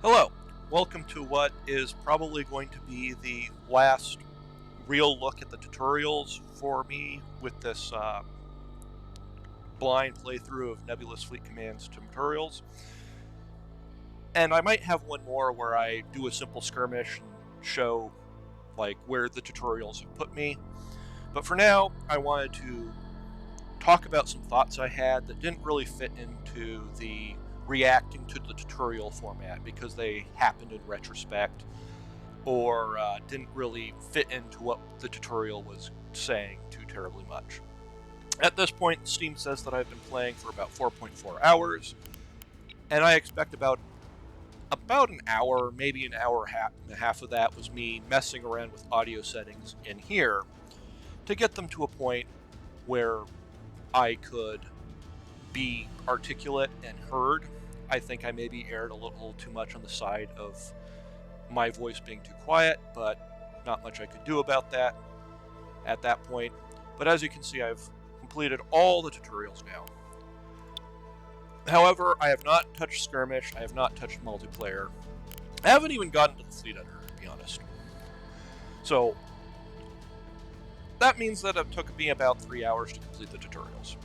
Hello, welcome to what is probably going to be the last real look at the tutorials for me with this blind playthrough of Nebulous Fleet Commands tutorials. And I might have one more where I do a simple skirmish and show like where the tutorials have put me. But for now, I wanted to talk about some thoughts I had that didn't really fit into the reacting to the tutorial format because they happened in retrospect or didn't really fit into what the tutorial was saying too terribly much. At this point, Steam says that I've been playing for about 4.4 hours, and I expect about an hour, maybe an hour and a half of that was me messing around with audio settings in here to get them to a point where I could be articulate and heard. I think I maybe aired a little too much on the side of my voice being too quiet, but not much I could do about that at that point. But as you can see, I've completed all the tutorials now. However, I have not touched skirmish, I have not touched multiplayer. I haven't even gotten to the fleet editor, to be honest. So that means that it took me about 3 hours to complete the tutorials.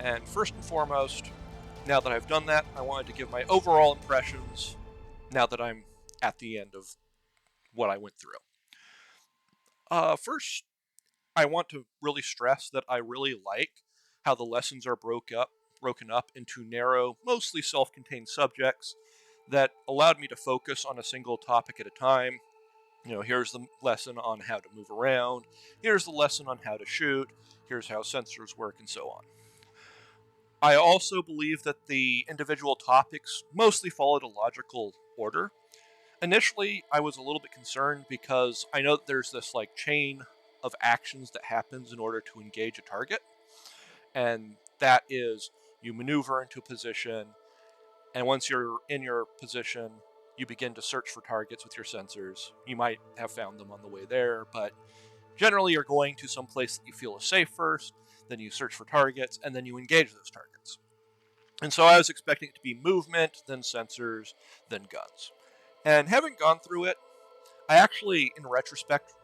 And first and foremost, now that I've done that, I wanted to give my overall impressions now that I'm at the end of what I went through. First, I want to really stress that I really like how the lessons are broken up into narrow, mostly self-contained subjects that allowed me to focus on a single topic at a time. You know, here's the lesson on how to move around, here's the lesson on how to shoot, here's how sensors work, and so on. I also believe that the individual topics mostly followed a logical order. Initially, I was a little bit concerned because I know that there's this like chain of actions that happens in order to engage a target. And that is you maneuver into a position, and once you're in your position, you begin to search for targets with your sensors. You might have found them on the way there, but generally you're going to some place that you feel is safe first, then you search for targets, and then you engage those targets. And so I was expecting it to be movement, then sensors, then guns. And having gone through it, I actually, in retrospect,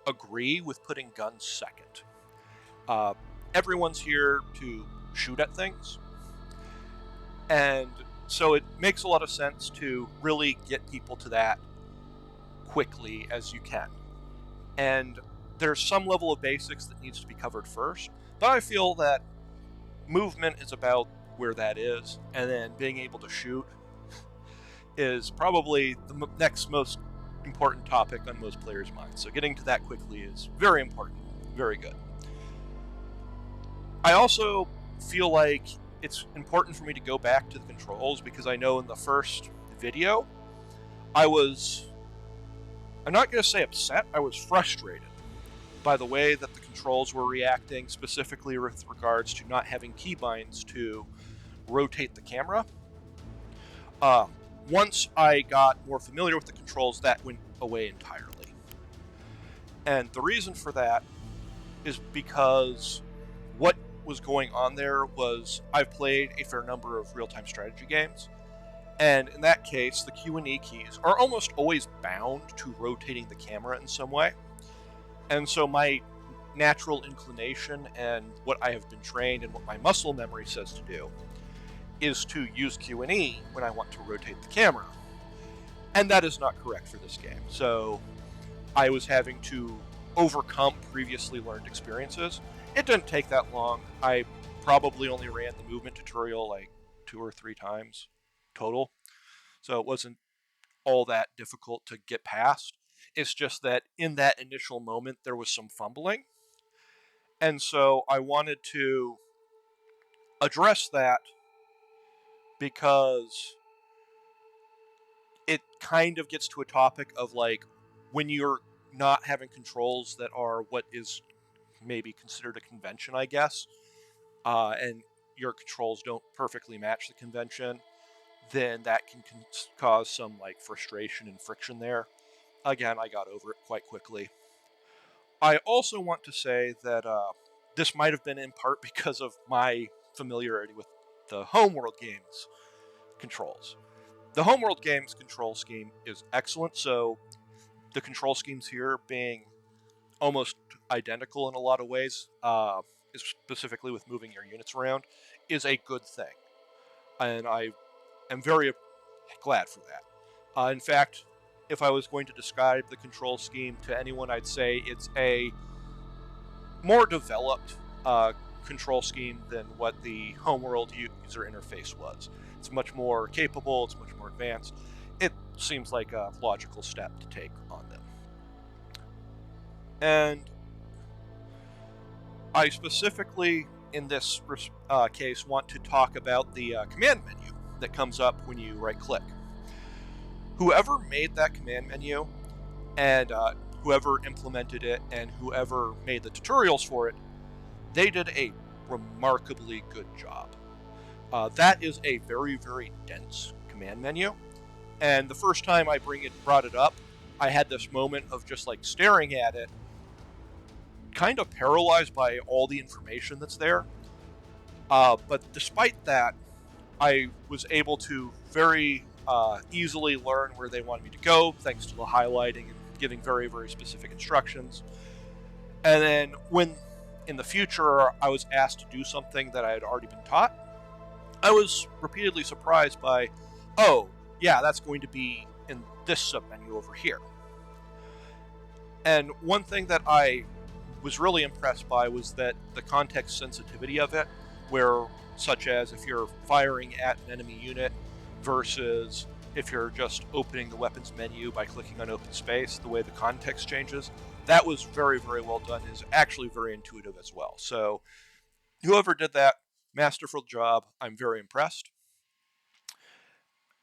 agree with putting guns second. Everyone's here to shoot at things, and so it makes a lot of sense to really get people to that quickly as you can. And there's some level of basics that needs to be covered first, but I feel that movement is about where that is, and then being able to shoot is probably the next most important topic on most players' minds. So getting to that quickly is very important, very good. I also feel like it's important for me to go back to the controls because I know in the first video, I'm not going to say upset, I was frustrated by the way that the controls were reacting, specifically with regards to not having keybinds to rotate the camera. Once I got more familiar with the controls, that went away entirely. And the reason for that is because what was going on there was I've played a fair number of real-time strategy games, and in that case, the Q and E keys are almost always bound to rotating the camera in some way. And so my natural inclination and what I have been trained and what my muscle memory says to do is to use Q and E when I want to rotate the camera. And that is not correct for this game. So I was having to overcome previously learned experiences. It didn't take that long. I probably only ran the movement tutorial like 2 or 3 times total. So it wasn't all that difficult to get past. It's just that in that initial moment, there was some fumbling. And so I wanted to address that because it kind of gets to a topic of like when you're not having controls that are what is maybe considered a convention, I guess, and your controls don't perfectly match the convention, then that can cause some like frustration and friction there. Again, I got over it quite quickly. I also want to say that this might have been in part because of my familiarity with the Homeworld games controls. The Homeworld game's control scheme is excellent, so the control schemes here being almost identical in a lot of ways, specifically with moving your units around, is a good thing. And I am very glad for that. In fact, if I was going to describe the control scheme to anyone, I'd say it's a more developed control scheme than what the Homeworld user interface was. It's much more capable, it's much more advanced. It seems like a logical step to take on them. And I specifically, in this case, want to talk about the command menu that comes up when you right-click. Whoever made that command menu, and whoever implemented it, and whoever made the tutorials for it, they did a remarkably good job. That is a very, very dense command menu, and the first time I brought it up, I had this moment of just like staring at it, kind of paralyzed by all the information that's there. But despite that, I was able to very easily learn where they wanted me to go, thanks to the highlighting and giving very, very specific instructions. And then when in the future I was asked to do something that I had already been taught, I was repeatedly surprised by, oh, yeah, that's going to be in this submenu over here. And one thing that I was really impressed by was that the context sensitivity of it, where such as if you're firing at an enemy unit versus if you're just opening the weapons menu by clicking on open space, the way the context changes, that was very, very well done. It is actually very intuitive as well. So whoever did that, masterful job. I'm very impressed.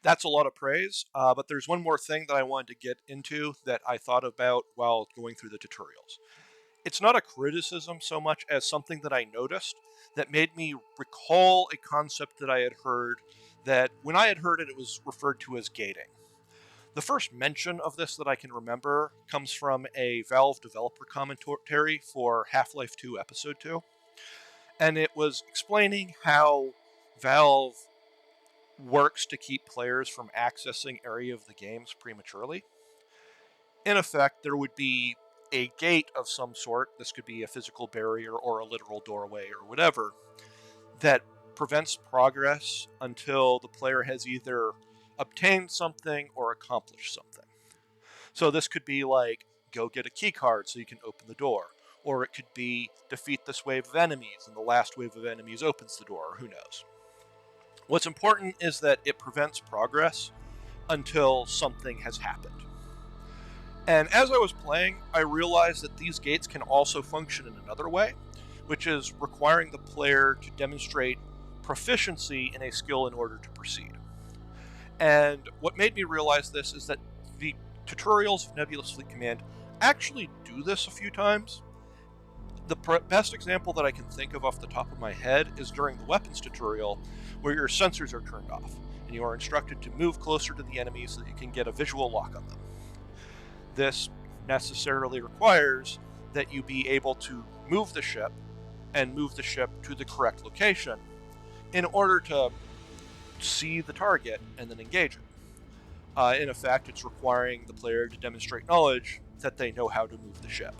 That's a lot of praise, but there's one more thing that I wanted to get into that I thought about while going through the tutorials. It's not a criticism so much as something that I noticed that made me recall a concept that I had heard, that when I had heard it, it was referred to as gating. The first mention of this that I can remember comes from a Valve developer commentary for Half-Life 2 Episode 2, and it was explaining how Valve works to keep players from accessing area of the games prematurely. In effect, there would be a gate of some sort, this could be a physical barrier or a literal doorway or whatever, that prevents progress until the player has either obtained something or accomplished something. So this could be like, go get a key card so you can open the door, or it could be defeat this wave of enemies and the last wave of enemies opens the door, or who knows. What's important is that it prevents progress until something has happened. And as I was playing, I realized that these gates can also function in another way, which is requiring the player to demonstrate proficiency in a skill in order to proceed. And what made me realize this is that the tutorials of Nebulous Fleet Command actually do this a few times. The best example that I can think of off the top of my head is during the weapons tutorial, where your sensors are turned off, and you are instructed to move closer to the enemy so that you can get a visual lock on them. This necessarily requires that you be able to move the ship and move the ship to the correct location in order to see the target and then engage it. In effect, it's requiring the player to demonstrate knowledge that they know how to move the ship.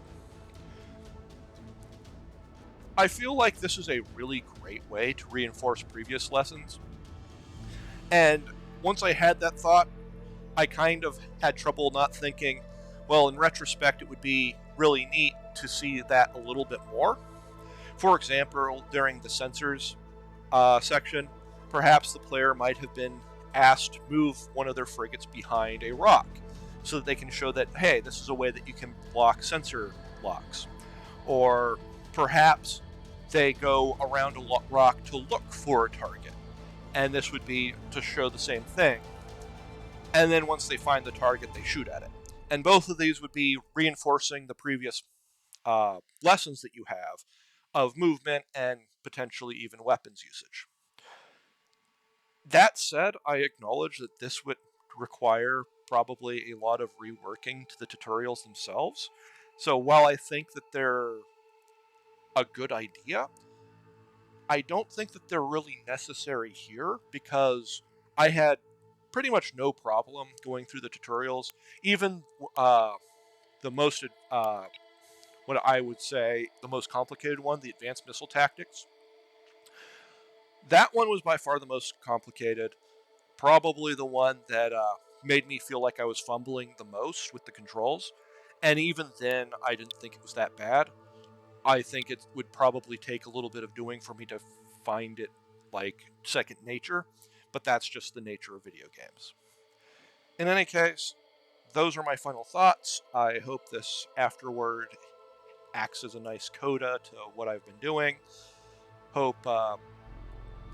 I feel like this is a really great way to reinforce previous lessons. And once I had that thought, I kind of had trouble not thinking, well, in retrospect, it would be really neat to see that a little bit more. For example, during the sensors section, perhaps the player might have been asked to move one of their frigates behind a rock so that they can show that, hey, this is a way that you can block sensor locks. Or perhaps they go around a rock to look for a target, and this would be to show the same thing. And then once they find the target, they shoot at it. And both of these would be reinforcing the previous lessons that you have of movement and potentially even weapons usage. That said, I acknowledge that this would require probably a lot of reworking to the tutorials themselves. So while I think that they're a good idea, I don't think that they're really necessary here, because I had pretty much no problem going through the tutorials. Even the most, what I would say, the most complicated one, the advanced missile tactics. That one was by far the most complicated. Probably the one that made me feel like I was fumbling the most with the controls. And even then, I didn't think it was that bad. I think it would probably take a little bit of doing for me to find it like second nature, but that's just the nature of video games. In any case, those are my final thoughts. I hope this afterward acts as a nice coda to what I've been doing. Hope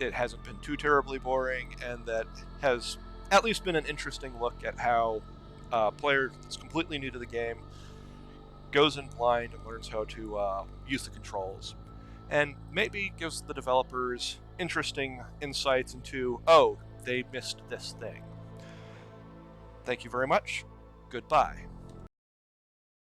it hasn't been too terribly boring, and that has at least been an interesting look at how a player that's completely new to the game goes in blind and learns how to use the controls, and maybe gives the developers interesting insights into, oh, they missed this thing. Thank you very much. Goodbye.